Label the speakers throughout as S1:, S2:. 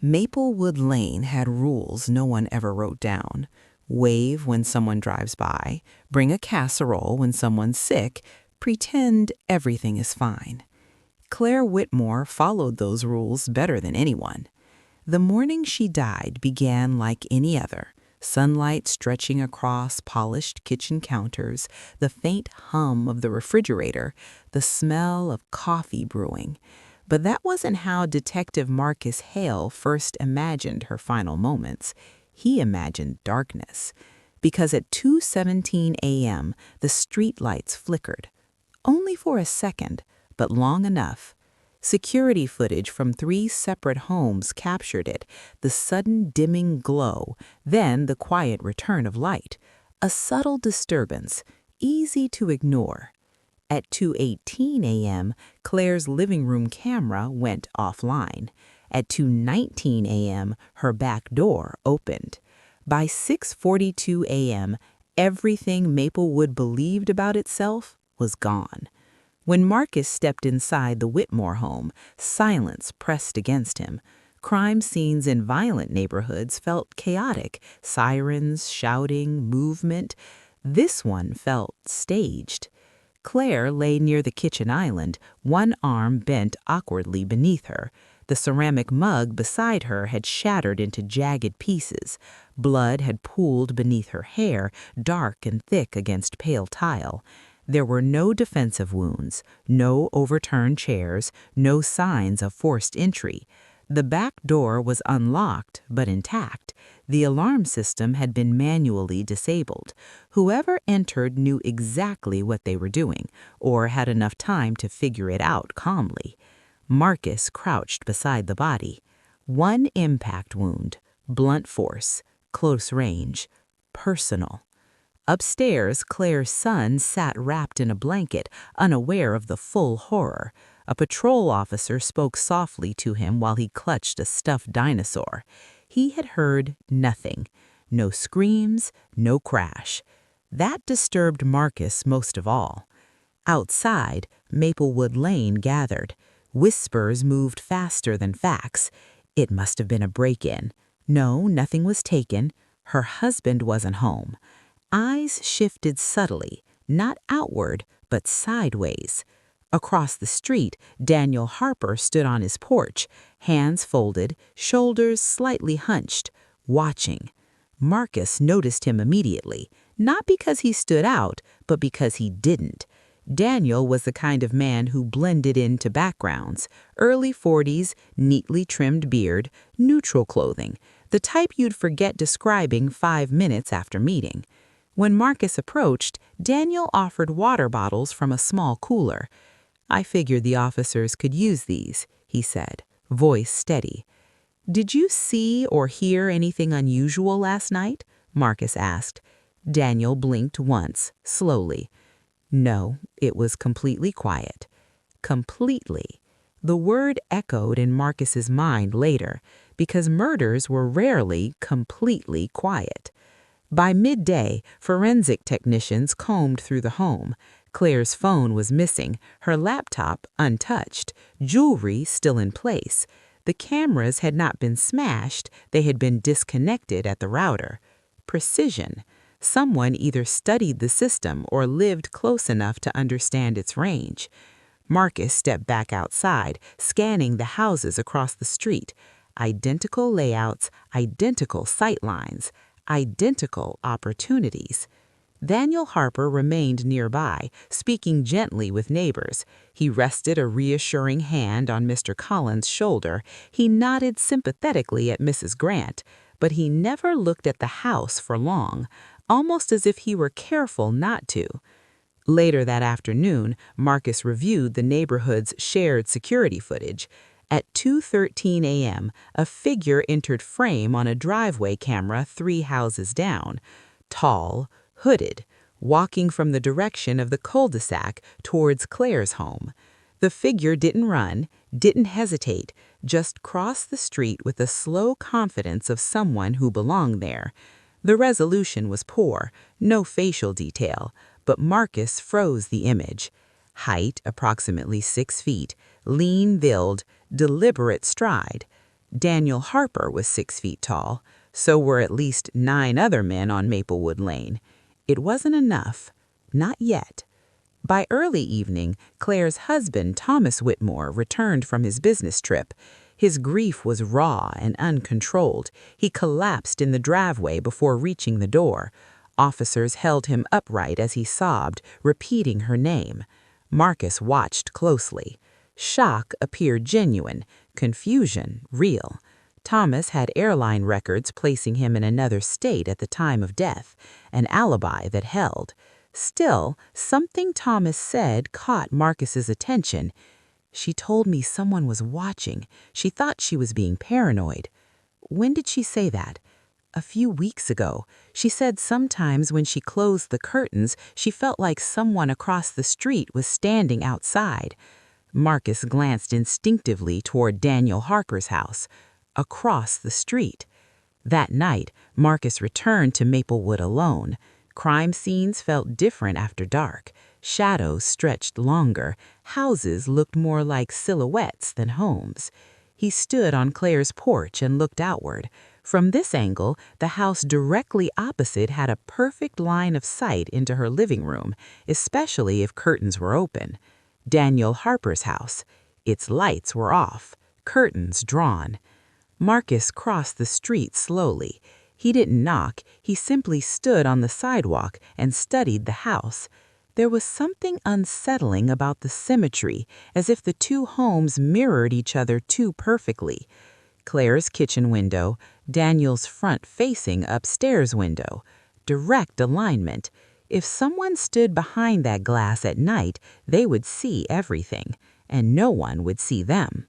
S1: Maplewood Lane had rules no one ever wrote down. Wave when someone drives by, bring a casserole when someone's sick, pretend everything is fine. Claire Whitmore followed those rules better than anyone. The morning she died began like any other. Sunlight stretching across polished kitchen counters, the faint hum of the refrigerator, the smell of coffee brewing. But that wasn't how Detective Marcus Hale first imagined her final moments. He imagined darkness. Because at 2:17 a.m., the streetlights flickered. Only for a second, but long enough. Security footage from 3 separate homes captured it, the sudden dimming glow, then the quiet return of light. A subtle disturbance, easy to ignore. At 2:18 a.m., Claire's living room camera went offline. At 2:19 a.m., her back door opened. By 6:42 a.m., everything Maplewood believed about itself was gone. When Marcus stepped inside the Whitmore home, silence pressed against him. Crime scenes in violent neighborhoods felt chaotic, sirens, shouting, movement. This one felt staged. Claire lay near the kitchen island, one arm bent awkwardly beneath her. The ceramic mug beside her had shattered into jagged pieces. Blood had pooled beneath her hair, dark and thick against pale tile. There were no defensive wounds, no overturned chairs, no signs of forced entry. The back door was unlocked but intact. The alarm system had been manually disabled. Whoever entered knew exactly what they were doing, or had enough time to figure it out calmly. Marcus crouched beside the body. One impact wound, blunt force, close range, personal. Upstairs, Claire's son sat wrapped in a blanket, unaware of the full horror. A patrol officer spoke softly to him while he clutched a stuffed dinosaur. He had heard nothing. No screams, no crash. That disturbed Marcus most of all. Outside, Maplewood Lane gathered. Whispers moved faster than facts. It must have been a break-in. No, nothing was taken. Her husband wasn't home. Eyes shifted subtly, not outward, but sideways. Across the street, Daniel Harper stood on his porch, hands folded, shoulders slightly hunched, watching. Marcus noticed him immediately, not because he stood out, but because he didn't. Daniel was the kind of man who blended into backgrounds, early 40s, neatly trimmed beard, neutral clothing, the type you'd forget describing 5 minutes after meeting. When Marcus approached, Daniel offered water bottles from a small cooler. "I figured the officers could use these," he said, voice steady. "Did you see or hear anything unusual last night?" Marcus asked. Daniel blinked once, slowly. No, it was completely quiet. Completely. The word echoed in Marcus's mind later, because murders were rarely completely quiet. By midday, forensic technicians combed through the home. Claire's phone was missing, her laptop untouched, jewelry still in place. The cameras had not been smashed, they had been disconnected at the router. Precision. Someone either studied the system or lived close enough to understand its range. Marcus stepped back outside, scanning the houses across the street. Identical layouts, identical sightlines, identical opportunities. Daniel Harper remained nearby, speaking gently with neighbors. He rested a reassuring hand on Mr. Collins' shoulder. He nodded sympathetically at Mrs. Grant, but he never looked at the house for long, almost as if he were careful not to. Later that afternoon, Marcus reviewed the neighborhood's shared security footage. At 2:13 a.m., a figure entered frame on a driveway camera 3 houses down. Tall, hooded, walking from the direction of the cul-de-sac towards Claire's home. The figure didn't run, didn't hesitate, just crossed the street with the slow confidence of someone who belonged there. The resolution was poor, no facial detail, but Marcus froze the image. Height approximately 6 feet, lean build, deliberate stride. Daniel Harper was 6 feet tall, so were at least 9 other men on Maplewood Lane. It wasn't enough. Not yet. By early evening, Claire's husband, Thomas Whitmore, returned from his business trip. His grief was raw and uncontrolled. He collapsed in the driveway before reaching the door. Officers held him upright as he sobbed, repeating her name. Marcus watched closely. Shock appeared genuine, confusion real. Thomas had airline records placing him in another state at the time of death, an alibi that held. Still, something Thomas said caught Marcus's attention. "She told me someone was watching. She thought she was being paranoid." "When did she say that?" "A few weeks ago. She said sometimes when she closed the curtains, she felt like someone across the street was standing outside." Marcus glanced instinctively toward Daniel Harper's house. Across the street. That night, Marcus returned to Maplewood alone. Crime scenes felt different after dark. Shadows stretched longer. Houses looked more like silhouettes than homes. He stood on Claire's porch and looked outward. From this angle, the house directly opposite had a perfect line of sight into her living room, especially if curtains were open. Daniel Harper's house. Its lights were off, curtains drawn. Marcus crossed the street slowly. He didn't knock, he simply stood on the sidewalk and studied the house. There was something unsettling about the symmetry, as if the two homes mirrored each other too perfectly. Claire's kitchen window, Daniel's front-facing upstairs window. Direct alignment. If someone stood behind that glass at night, they would see everything, and no one would see them.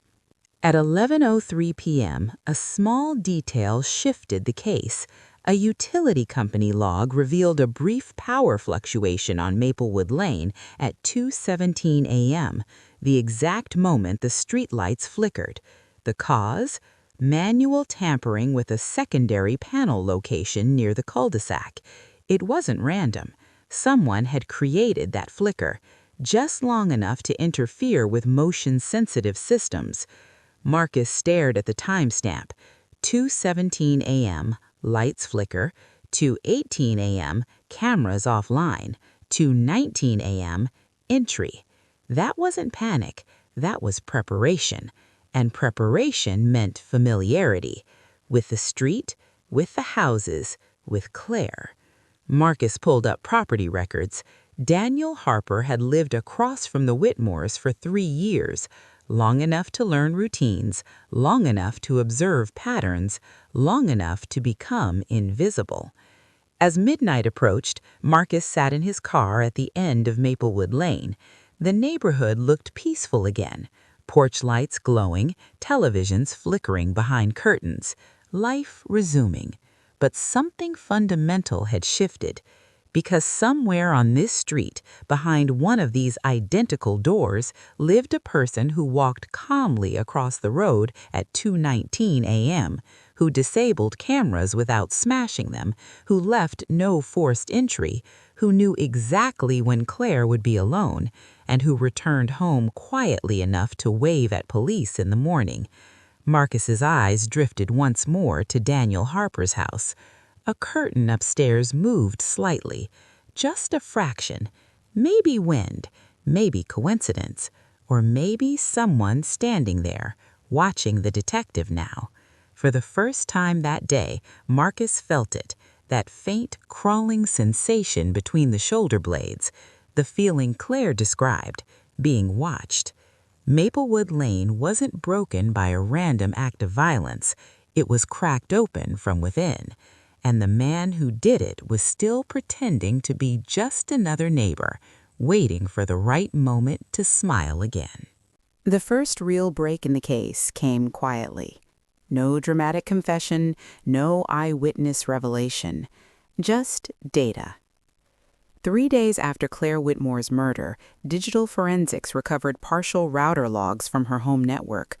S1: At 11:03 p.m., a small detail shifted the case. A utility company log revealed a brief power fluctuation on Maplewood Lane at 2:17 a.m., the exact moment the streetlights flickered. The cause? Manual tampering with a secondary panel location near the cul-de-sac. It wasn't random. Someone had created that flicker, just long enough to interfere with motion-sensitive systems. Marcus stared at the timestamp. 2:17 a.m., lights flicker. 2:18 a.m., cameras offline. 2:19 a.m., entry. That wasn't panic. That was preparation. And preparation meant familiarity. With the street, with the houses, with Claire. Marcus pulled up property records. Daniel Harper had lived across from the Whitmores for 3 years. Long enough to learn routines, long enough to observe patterns, long enough to become invisible. As midnight approached, Marcus sat in his car at the end of Maplewood Lane. The neighborhood looked peaceful again. Porch lights glowing, televisions flickering behind curtains. Life resuming. But something fundamental had shifted. Because somewhere on this street, behind one of these identical doors, lived a person who walked calmly across the road at 2:19 a.m., who disabled cameras without smashing them, who left no forced entry, who knew exactly when Claire would be alone, and who returned home quietly enough to wave at police in the morning. Marcus's eyes drifted once more to Daniel Harper's house. A curtain upstairs moved slightly, just a fraction. Maybe wind, maybe coincidence, or maybe someone standing there, watching the detective now. For the first time that day, Marcus felt it, that faint, crawling sensation between the shoulder blades, the feeling Claire described, being watched. Maplewood Lane wasn't broken by a random act of violence. It was cracked open from within. And the man who did it was still pretending to be just another neighbor, waiting for the right moment to smile again. The first real break in the case came quietly. No dramatic confession, no eyewitness revelation, just data. 3 days after Claire Whitmore's murder, digital forensics recovered partial router logs from her home network.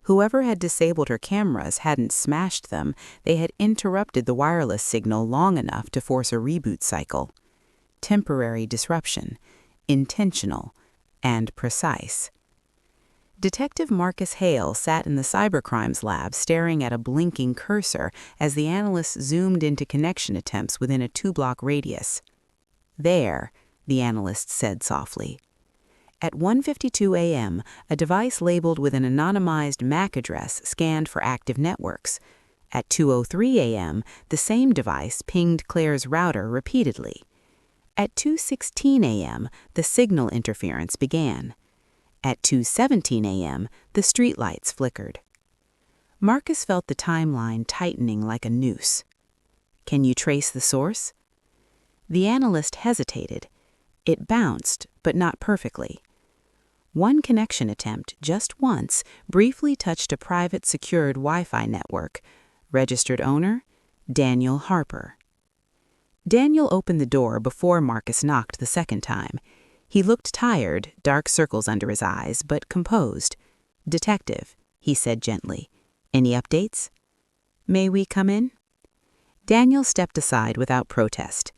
S1: Whoever had disabled her cameras hadn't smashed them, they had interrupted the wireless signal long enough to force a reboot cycle. Temporary disruption, intentional, and precise. Detective Marcus Hale sat in the cybercrimes lab staring at a blinking cursor as the analyst zoomed into connection attempts within a 2-block radius. "There," the analyst said softly. At 1:52 a.m., a device labeled with an anonymized MAC address scanned for active networks. At 2:03 a.m., the same device pinged Claire's router repeatedly. At 2:16 a.m., the signal interference began. At 2:17 a.m., the streetlights flickered. Marcus felt the timeline tightening like a noose. "Can you trace the source?" The analyst hesitated. It bounced, but not perfectly. One connection attempt, just once, briefly touched a private secured Wi-Fi network. Registered owner, Daniel Harper. Daniel opened the door before Marcus knocked the second time. He looked tired, dark circles under his eyes, but composed. "Detective," he said gently. "Any updates?" "May we come in?" Daniel stepped aside without protest.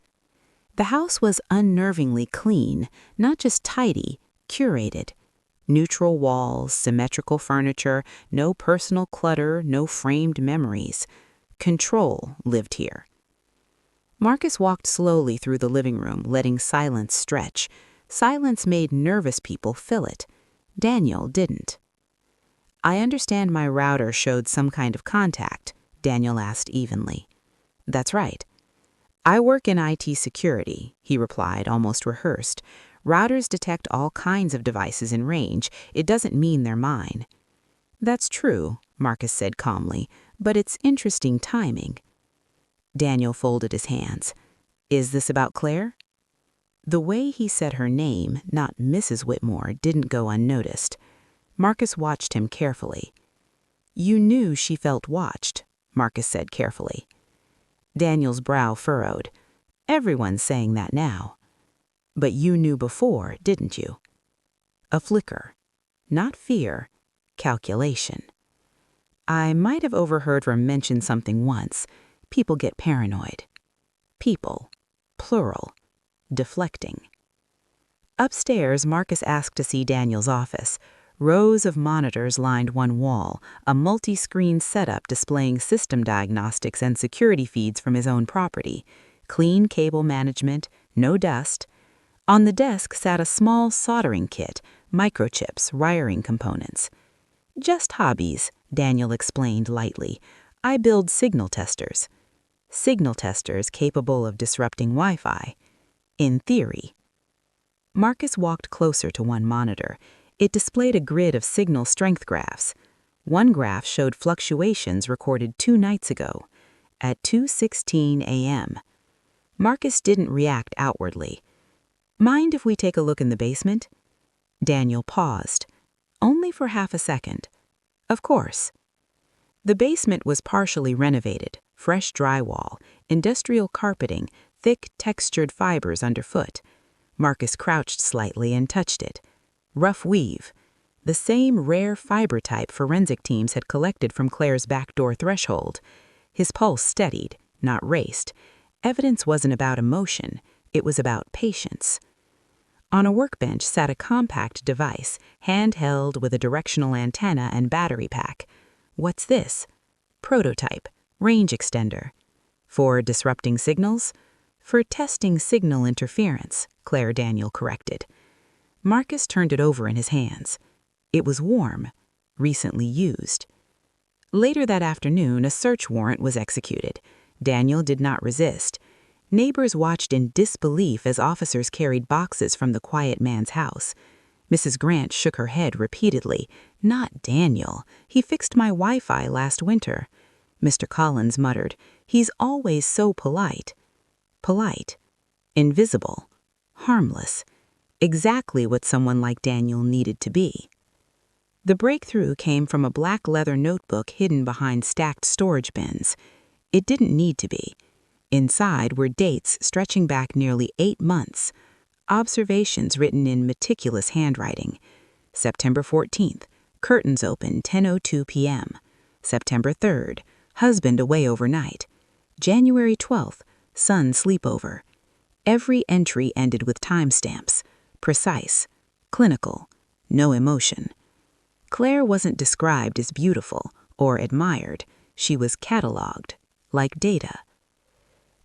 S1: The house was unnervingly clean, not just tidy, curated. Neutral walls, symmetrical furniture, no personal clutter, no framed memories. Control lived here. Marcus walked slowly through the living room, letting silence stretch. Silence made nervous people fill it. Daniel didn't. "I understand my router showed some kind of contact," Daniel asked evenly. "That's right." "I work in IT security," he replied, almost rehearsed. "Routers detect all kinds of devices in range. It doesn't mean they're mine." "That's true," Marcus said calmly, "but it's interesting timing." Daniel folded his hands. "Is this about Claire?" The way he said her name, not Mrs. Whitmore, didn't go unnoticed. Marcus watched him carefully. "You knew she felt watched," Marcus said carefully. Daniel's brow furrowed. "Everyone's saying that now." "But you knew before, didn't you?" A flicker. Not fear, calculation. "I might have overheard her mention something once. People get paranoid." People. Plural. Deflecting. Upstairs, Marcus asked to see Daniel's office. Rows of monitors lined one wall, a multi-screen setup displaying system diagnostics and security feeds from his own property. Clean cable management, no dust. On the desk sat a small soldering kit, microchips, wiring components. "Just hobbies," Daniel explained lightly. "I build signal testers." Signal testers capable of disrupting Wi-Fi. In theory. Marcus walked closer to one monitor. It displayed a grid of signal strength graphs. One graph showed fluctuations recorded 2 nights ago, at 2:16 a.m. Marcus didn't react outwardly. "Mind if we take a look in the basement?" Daniel paused. Only for half a second. "Of course." The basement was partially renovated, fresh drywall, industrial carpeting, thick textured fibers underfoot. Marcus crouched slightly and touched it. Rough weave. The same rare fiber type forensic teams had collected from Claire's back door threshold. His pulse steadied, not raced. Evidence wasn't about emotion, it was about patience. On a workbench sat a compact device, handheld with a directional antenna and battery pack. What's this? Prototype, range extender. For disrupting signals? For testing signal interference, Claire Daniel corrected. Marcus turned it over in his hands. It was warm, recently used. Later that afternoon, a search warrant was executed. Daniel did not resist. Neighbors watched in disbelief as officers carried boxes from the quiet man's house. Mrs. Grant shook her head repeatedly. "Not Daniel. He fixed my Wi-Fi last winter." Mr. Collins muttered, "He's always so polite." Polite. Invisible. Harmless. Exactly what someone like Daniel needed to be. The breakthrough came from a black leather notebook hidden behind stacked storage bins. It didn't need to be. Inside were dates stretching back nearly 8 months. Observations written in meticulous handwriting. September 14th, curtains open 10:02 p.m. September 3rd, husband away overnight. January 12th, son sleepover. Every entry ended with timestamps. Precise. Clinical. No emotion.
S2: Claire wasn't described as beautiful or admired. She was catalogued, like data.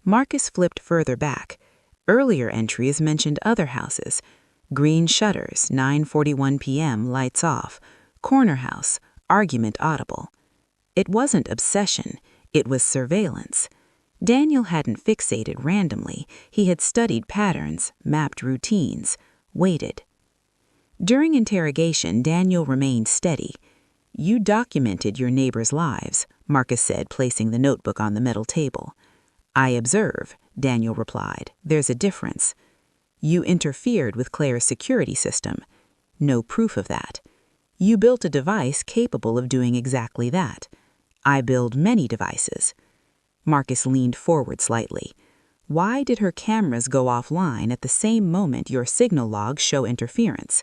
S2: Marcus flipped further back. Earlier entries mentioned other houses. Green shutters, 9:41 p.m., lights off. Corner house, argument audible. It wasn't obsession, it was surveillance. Daniel hadn't fixated randomly. He had studied patterns, mapped routines, waited. During interrogation, Daniel remained steady. "You documented your neighbors' lives," Marcus said, placing the notebook on the metal table. "I observe," Daniel replied. "There's a difference. You interfered with Claire's security system. No proof of that. You built a device capable of doing exactly that. I build many devices." Marcus leaned forward slightly. "Why did her cameras go offline at the same moment your signal logs show interference?"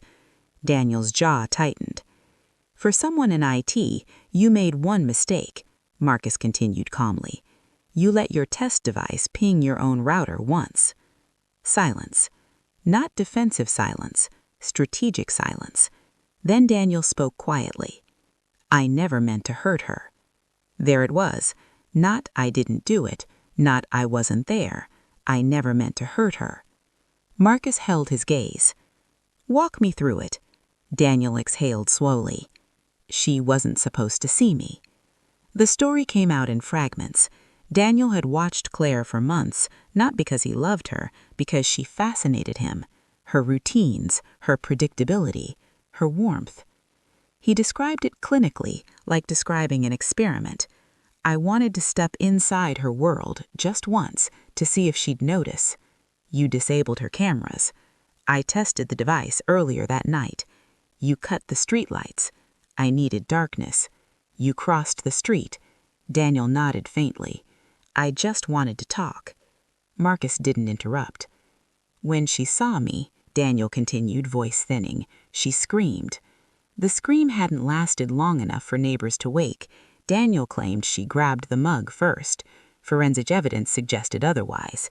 S2: Daniel's jaw tightened. "For someone in IT, you made one mistake," Marcus continued calmly. "You let your test device ping your own router once." Silence. Not defensive silence, strategic silence. Then Daniel spoke quietly. "I never meant to hurt her." There it was. Not "I didn't do it," not "I wasn't there." "I never meant to hurt her." Marcus held his gaze. "Walk me through it." Daniel exhaled slowly. "She wasn't supposed to see me." The story came out in fragments. Daniel had watched Claire for months, not because he loved her, because she fascinated him. Her routines, her predictability, her warmth. He described it clinically, like describing an experiment. "I wanted to step inside her world, just once, to see if she'd notice. You disabled her cameras. I tested the device earlier that night. You cut the streetlights. I needed darkness. You crossed the street." Daniel nodded faintly. "I just wanted to talk." Marcus didn't interrupt. "When she saw me," Daniel continued, voice thinning, "she screamed. The scream hadn't lasted long enough for neighbors to wake. Daniel claimed she grabbed the mug first. Forensic evidence suggested otherwise.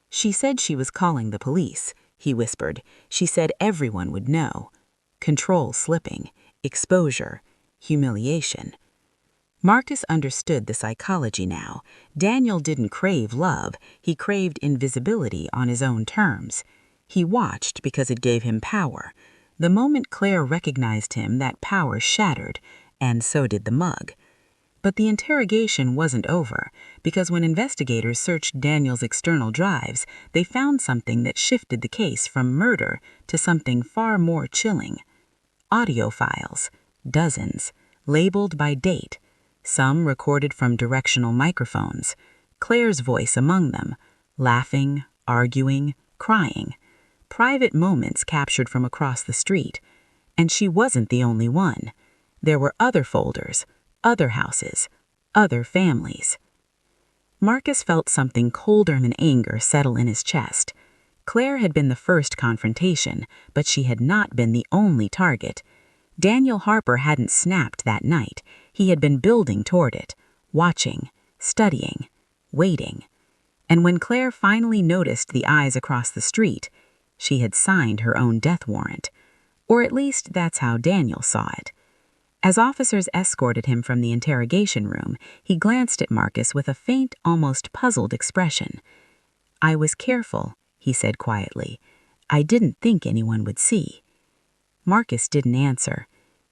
S2: She said she was calling the police," he whispered. "She said everyone would know. Control slipping, exposure, humiliation." Marcus understood the psychology now. Daniel didn't crave love. He craved invisibility on his own terms. He watched because it gave him power. The moment Claire recognized him, that power shattered, and so did the mug. But the interrogation wasn't over, because when investigators searched Daniel's external drives, they found something that shifted the case from murder to something far more chilling. Audio files, dozens, labeled by date, some recorded from directional microphones, Claire's voice among them, laughing, arguing, crying. Private moments captured from across the street. And she wasn't the only one. There were other folders, other houses, other families. Marcus felt something colder than anger settle in his chest. Claire had been the first confrontation, but she had not been the only target. Daniel Harper hadn't snapped that night. He had been building toward it, watching, studying, waiting. And when Claire finally noticed the eyes across the street, she had signed her own death warrant. Or at least that's how Daniel saw it. As officers escorted him from the interrogation room, he glanced at Marcus with a faint, almost puzzled expression. "I was careful," he said quietly. "I didn't think anyone would see." Marcus didn't answer,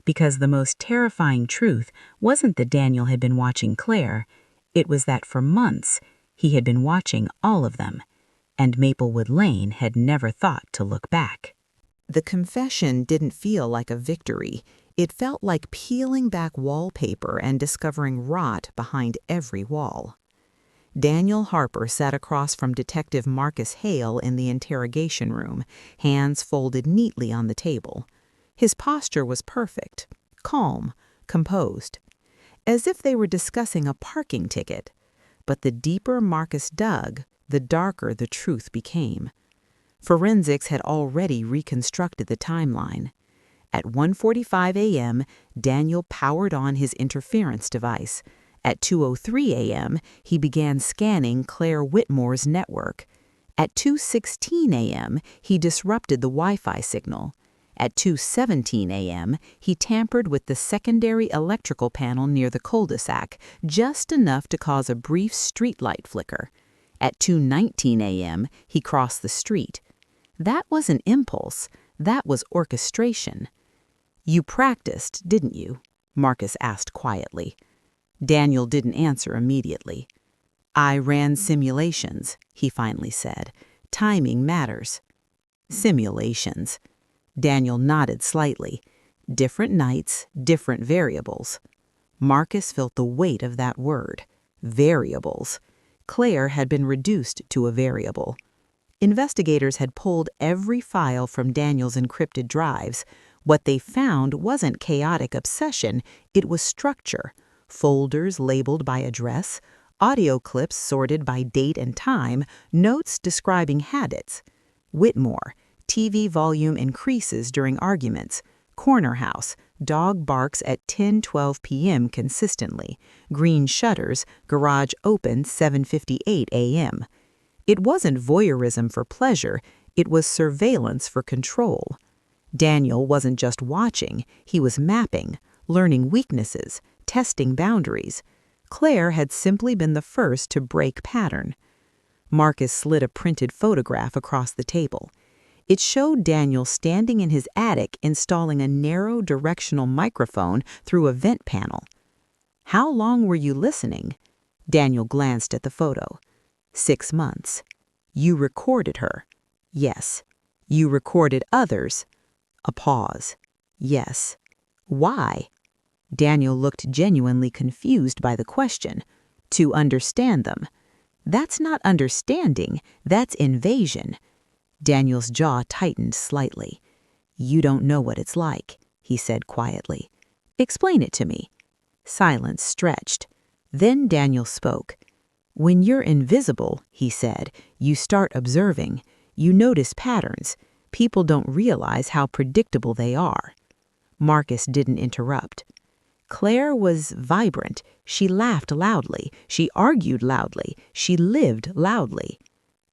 S2: because the most terrifying truth wasn't that Daniel had been watching Claire. It was that for months he had been watching all of them, and Maplewood Lane had never thought to look back.
S1: The confession didn't feel like a victory. It felt like peeling back wallpaper and discovering rot behind every wall. Daniel Harper sat across from Detective Marcus Hale in the interrogation room, hands folded neatly on the table. His posture was perfect, calm, composed, as if they were discussing a parking ticket. But the deeper Marcus dug, the darker the truth became. Forensics had already reconstructed the timeline. At 1:45 a.m., Daniel powered on his interference device. At 2:03 a.m., he began scanning Claire Whitmore's network. At 2:16 a.m., he disrupted the Wi-Fi signal.
S2: At 2:17 a.m., he tampered with the secondary electrical panel near the cul-de-sac, just enough to cause a brief streetlight flicker. At 2:19 a.m., he crossed the street. That wasn't impulse, that was orchestration. "You practiced, didn't you?" Marcus asked quietly. Daniel didn't answer immediately. "I ran simulations," he finally said. "Timing matters." Simulations. Daniel nodded slightly. Different nights, different variables. Marcus felt the weight of that word. Variables. Claire had been reduced to a variable. Investigators had pulled every file from Daniel's encrypted drives. What they found wasn't chaotic obsession, it was structure. Folders labeled by address, audio clips sorted by date and time, notes describing habits. Whitmore, TV volume increases during arguments. Corner house, dog barks at 10:12 p.m. consistently. Green shutters, garage open 7:58 a.m. It wasn't voyeurism for pleasure, it was surveillance for control. Daniel wasn't just watching, he was mapping, learning weaknesses, testing boundaries. Claire had simply been the first to break pattern. Marcus slid a printed photograph across the table. It showed Daniel standing in his attic installing a narrow directional microphone through a vent panel. "How long were you listening?" Daniel glanced at the photo. 6 months. "You recorded her?" "Yes." "You recorded others?" A pause. "Yes." "Why?" Daniel looked genuinely confused by the question. "To understand them." "That's not understanding, that's invasion." Daniel's jaw tightened slightly. "You don't know what it's like," he said quietly. "Explain it to me." Silence stretched. Then Daniel spoke. "When you're invisible," he said, "you start observing. You notice patterns. People don't realize how predictable they are." Marcus didn't interrupt. Claire was vibrant. She laughed loudly. She argued loudly. She lived loudly.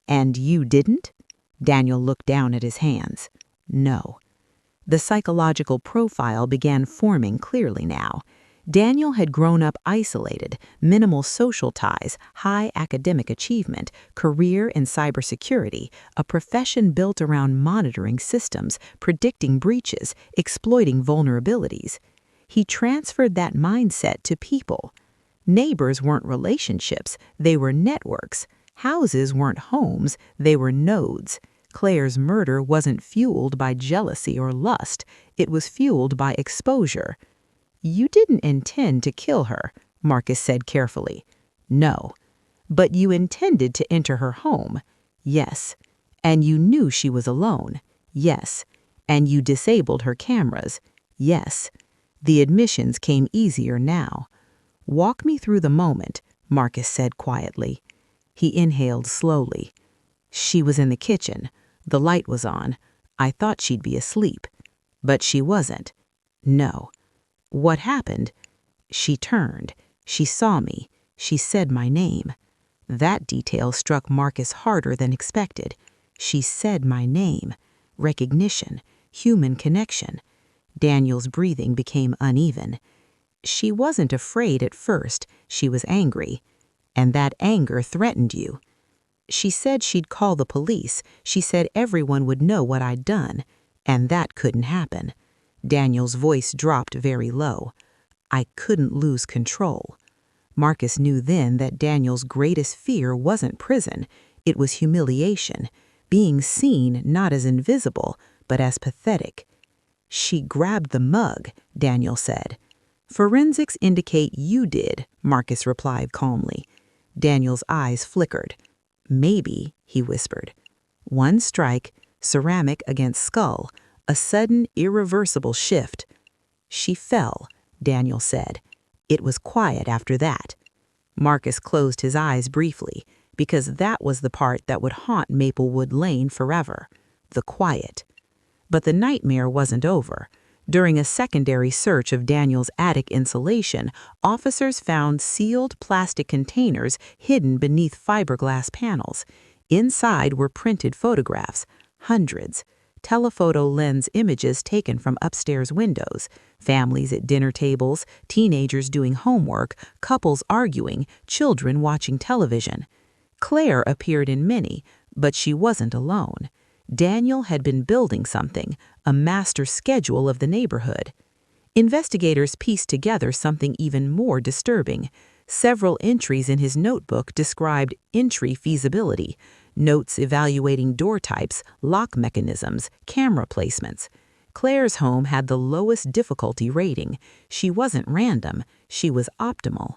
S2: "And you didn't?" Daniel looked down at his hands. "No." The psychological profile began forming clearly now. Daniel had grown up isolated, minimal social ties, high academic achievement, career in cybersecurity, a profession built around monitoring systems, predicting breaches, exploiting vulnerabilities. He transferred that mindset to people. Neighbors weren't relationships, they were networks. Houses weren't homes, they were nodes. Claire's murder wasn't fueled by jealousy or lust, it was fueled by exposure. "You didn't intend to kill her," Marcus said carefully. "No." "But you intended to enter her home?" "Yes." "And you knew she was alone?" "Yes." "And you disabled her cameras?" "Yes." The admissions came easier now. "Walk me through the moment," Marcus said quietly. He inhaled slowly. "She was in the kitchen. The light was on. I thought she'd be asleep. But she wasn't." "No." "What happened?" "She turned. She saw me. She said my name." That detail struck Marcus harder than expected. She said my name. Recognition. Human connection. Daniel's breathing became uneven. "She wasn't afraid at first. She was angry. And that anger threatened you." "She said she'd call the police. She said everyone would know what I'd done. And that couldn't happen." Daniel's voice dropped very low. "I couldn't lose control." Marcus knew then that Daniel's greatest fear wasn't prison. It was humiliation, being seen not as invisible, but as pathetic. "She grabbed the mug," Daniel said. "Forensics indicate you did," Marcus replied calmly. Daniel's eyes flickered. "Maybe," he whispered. One strike, ceramic against skull, a sudden, irreversible shift. "She fell," Daniel said. It was quiet after that. Marcus closed his eyes briefly, because that was the part that would haunt Maplewood Lane forever. The quiet. But the nightmare wasn't over. During a secondary search of Daniel's attic insulation, officers found sealed plastic containers hidden beneath fiberglass panels. Inside were printed photographs, hundreds. telephoto lens images taken from upstairs windows, families at dinner tables, teenagers doing homework, couples arguing, children watching television. Claire appeared in many, but she wasn't alone. Daniel had been building something, a master schedule of the neighborhood. Investigators pieced together something even more disturbing. Several entries in his notebook described entry feasibility, notes evaluating door types, lock mechanisms, camera placements. Claire's home had the lowest difficulty rating. She wasn't random, she was optimal.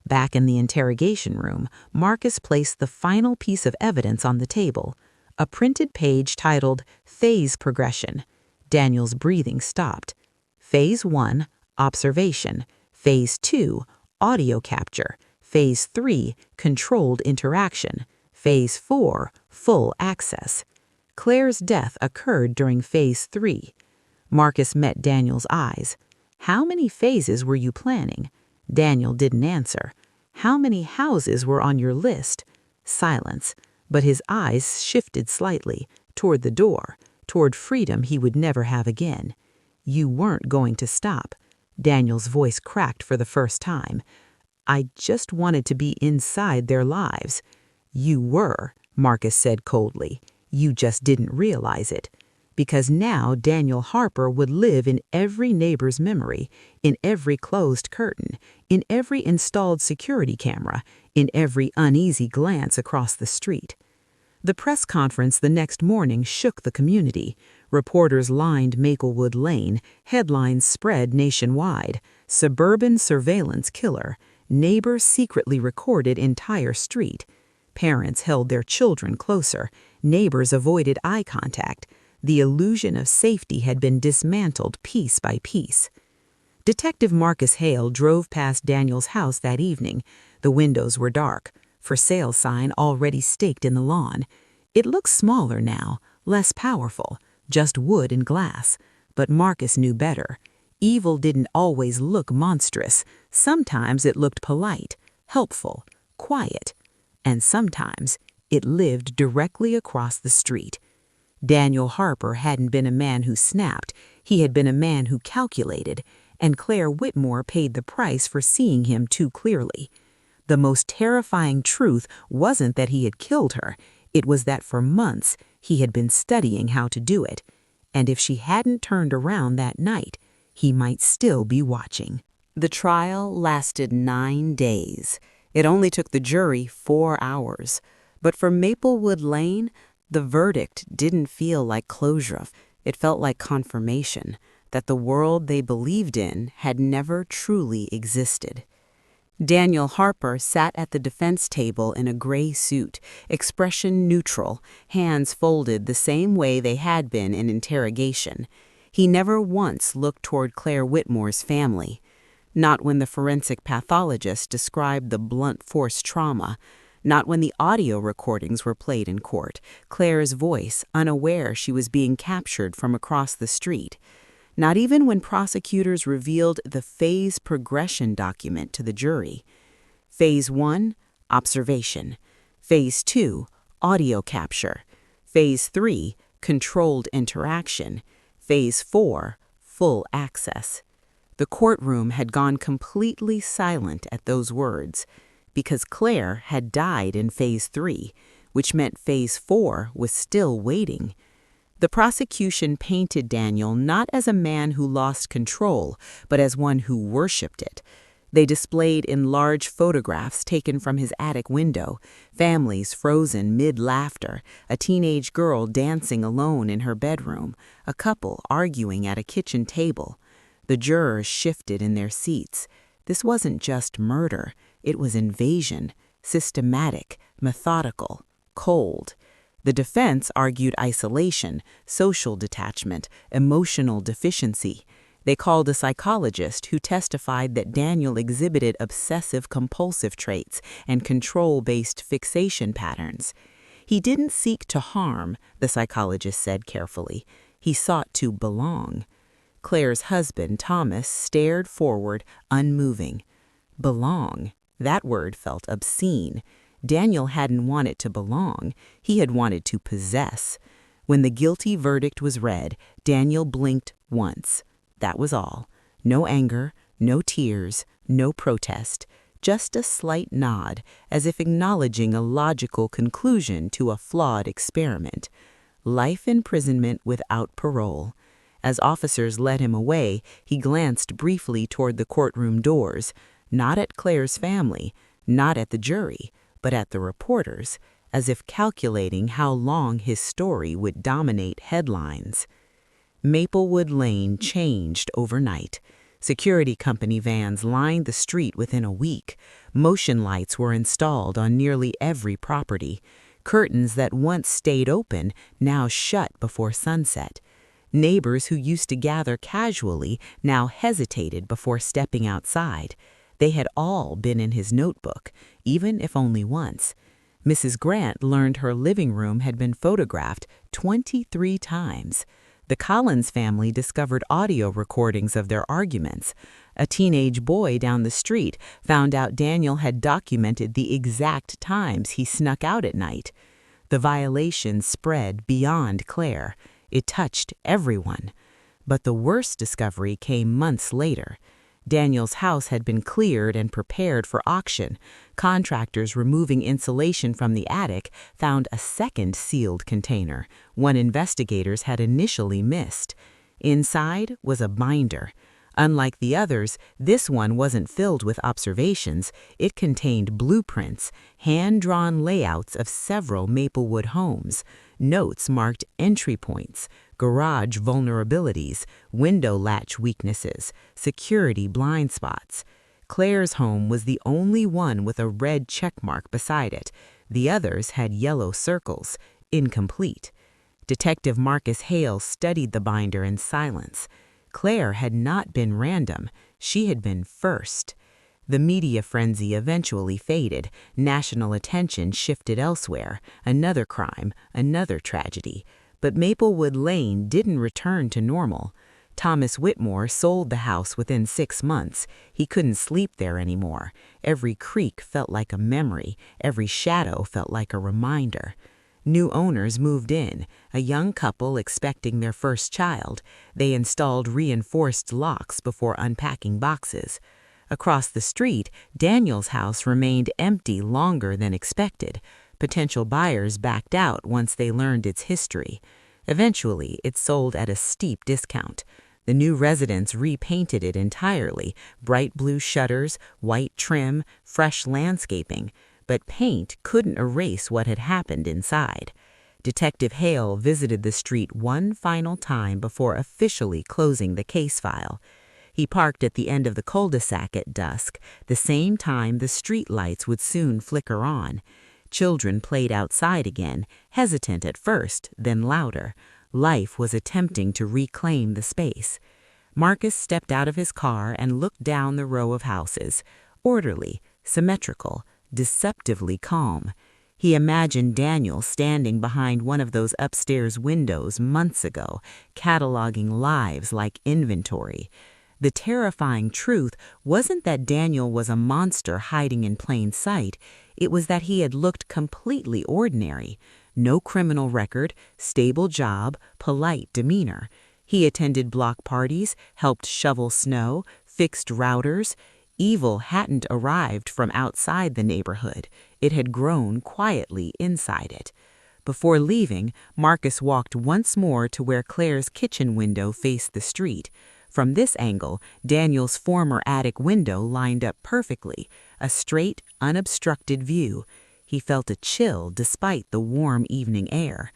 S2: Back in the interrogation room, Marcus placed the final piece of evidence on the table, a printed page titled Phase Progression. Daniel's breathing stopped. Phase 1, observation. Phase 2, audio capture. Phase 3, controlled interaction. Phase 4, full access. Claire's death occurred during Phase 3. Marcus met Daniel's eyes. How many phases were you planning? Daniel didn't answer. How many houses were on your list? Silence, but his eyes shifted slightly, toward the door, toward freedom he would never have again. You weren't going to stop. Daniel's voice cracked for the first time. I just wanted to be inside their lives. You were, Marcus said coldly. You just didn't realize it. Because now Daniel Harper would live in every neighbor's memory, in every closed curtain, in every installed security camera, in every uneasy glance across the street. The press conference the next morning shook the community. Reporters lined Maplewood Lane, headlines spread nationwide. Suburban surveillance killer. Neighbor secretly recorded entire street. Parents held their children closer. Neighbors avoided eye contact. The illusion of safety had been dismantled piece by piece. Detective Marcus Hale drove past Daniel's house that evening. The windows were dark. For sale sign already staked in the lawn. It looked smaller now, less powerful, just wood and glass. But Marcus knew better. Evil didn't always look monstrous. Sometimes it looked polite, helpful, quiet. And sometimes it lived directly across the street. Daniel Harper hadn't been a man who snapped. He had been a man who calculated, and Claire Whitmore paid the price for seeing him too clearly. The most terrifying truth wasn't that he had killed her. It was that for months he had been studying how to do it. And if she hadn't turned around that night, he might still be watching. The trial lasted 9 days. It only took the jury 4 hours. But for Maplewood Lane, the verdict didn't feel like closure. It felt like confirmation that the world they believed in had never truly existed. Daniel Harper sat at the defense table in a gray suit, expression neutral, hands folded the same way they had been in interrogation. He never once looked toward Claire Whitmore's family. Not when the forensic pathologist described the blunt force trauma. Not when the audio recordings were played in court, Claire's voice, unaware she was being captured from across the street. Not even when prosecutors revealed the phase progression document to the jury. Phase 1, observation. Phase 2, audio capture. Phase 3, controlled interaction. Phase 4, full access. The courtroom had gone completely silent at those words, because Claire had died in Phase 3, which meant Phase 4 was still waiting. The prosecution painted Daniel not as a man who lost control, but as one who worshipped it. They displayed enlarged photographs taken from his attic window, families frozen mid-laughter, a teenage girl dancing alone in her bedroom, a couple arguing at a kitchen table. The jurors shifted in their seats. This wasn't just murder, it was invasion, systematic, methodical, cold. The defense argued isolation, social detachment, emotional deficiency. They called a psychologist who testified that Daniel exhibited obsessive-compulsive traits and control-based fixation patterns. He didn't seek to harm, the psychologist said carefully. He sought to belong. Claire's husband, Thomas, stared forward, unmoving. Belong. That word felt obscene. Daniel hadn't wanted to belong. He had wanted to possess. When the guilty verdict was read, Daniel blinked once. That was all. No anger, no tears, no protest. Just a slight nod, as if acknowledging a logical conclusion to a flawed experiment. Life imprisonment without parole. As officers led him away, he glanced briefly toward the courtroom doors, not at Claire's family, not at the jury, but at the reporters, as if calculating how long his story would dominate headlines. Maplewood Lane changed overnight. Security company vans lined the street within a week. Motion lights were installed on nearly every property. Curtains that once stayed open now shut before sunset. Neighbors who used to gather casually now hesitated before stepping outside. They had all been in his notebook, even if only once. Mrs. Grant learned her living room had been photographed 23 times. The Collins family discovered audio recordings of their arguments. A teenage boy down the street found out Daniel had documented the exact times he snuck out at night. The violation spread beyond Claire. It touched everyone. But the worst discovery came months later. Daniel's house had been cleared and prepared for auction. Contractors removing insulation from the attic found a second sealed container, one investigators had initially missed. Inside was a binder. Unlike the others, this one wasn't filled with observations. It contained blueprints, hand-drawn layouts of several Maplewood homes, notes marked entry points, garage vulnerabilities, window latch weaknesses, security blind spots. Claire's home was the only one with a red checkmark beside it. The others had yellow circles, incomplete. Detective Marcus Hale studied the binder in silence. Claire had not been random. She had been first. The media frenzy eventually faded. National attention shifted elsewhere. Another crime, another tragedy. But Maplewood Lane didn't return to normal. Thomas Whitmore sold the house within 6 months. He couldn't sleep there anymore. Every creak felt like a memory. Every shadow felt like a reminder. New owners moved in, a young couple expecting their first child. They installed reinforced locks before unpacking boxes. Across the street, Daniel's house remained empty longer than expected. Potential buyers backed out once they learned its history. Eventually, it sold at a steep discount. The new residents repainted it entirely, bright blue shutters, white trim, fresh landscaping. But paint couldn't erase what had happened inside. Detective Hale visited the street one final time before officially closing the case file. He parked at the end of the cul-de-sac at dusk, the same time the street lights would soon flicker on. Children played outside again, hesitant at first, then louder. Life was attempting to reclaim the space. Marcus stepped out of his car and looked down the row of houses, orderly, symmetrical, deceptively calm. He imagined Daniel standing behind one of those upstairs windows months ago, cataloging lives like inventory. The terrifying truth wasn't that Daniel was a monster hiding in plain sight. It was that he had looked completely ordinary. No criminal record, stable job, polite demeanor. He attended block parties, helped shovel snow, fixed routers. Evil hadn't arrived from outside the neighborhood. It had grown quietly inside it. Before leaving, Marcus walked once more to where Claire's kitchen window faced the street. From this angle, Daniel's former attic window lined up perfectly, a straight, unobstructed view. He felt a chill despite the warm evening air.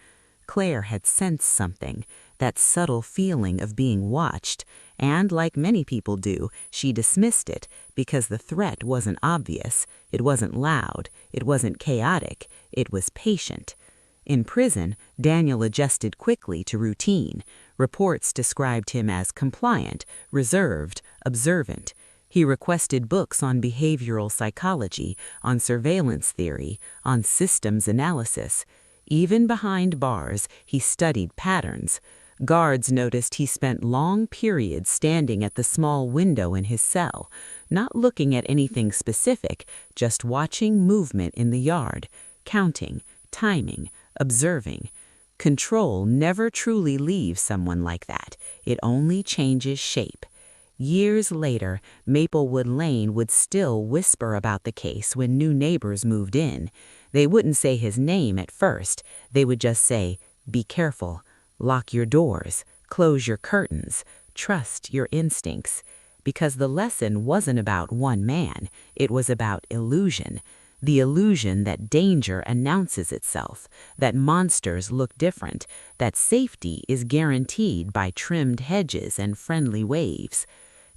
S2: Claire had sensed something, that subtle feeling of being watched, and like many people do, she dismissed it because the threat wasn't obvious, it wasn't loud, it wasn't chaotic, it was patient. In prison, Daniel adjusted quickly to routine. Reports described him as compliant, reserved, observant. He requested books on behavioral psychology, on surveillance theory, on systems analysis. Even behind bars, he studied patterns. Guards noticed he spent long periods standing at the small window in his cell, not looking at anything specific, just watching movement in the yard, counting, timing, observing. Control never truly leaves someone like that. It only changes shape. Years later, Maplewood Lane would still whisper about the case when new neighbors moved in. They wouldn't say his name at first. They would just say, "Be careful, lock your doors, close your curtains, trust your instincts." Because the lesson wasn't about one man, it was about illusion. The illusion that danger announces itself, that monsters look different, that safety is guaranteed by trimmed hedges and friendly waves.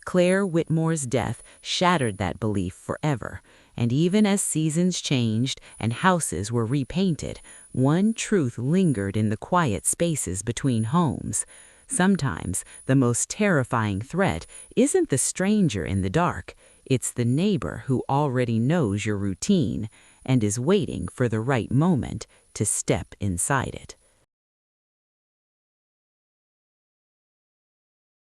S2: Claire Whitmore's death shattered that belief forever, and even as seasons changed and houses were repainted, one truth lingered in the quiet spaces between homes. Sometimes the most terrifying threat isn't the stranger in the dark, it's the neighbor who already knows your routine and is waiting for the right moment to step inside it.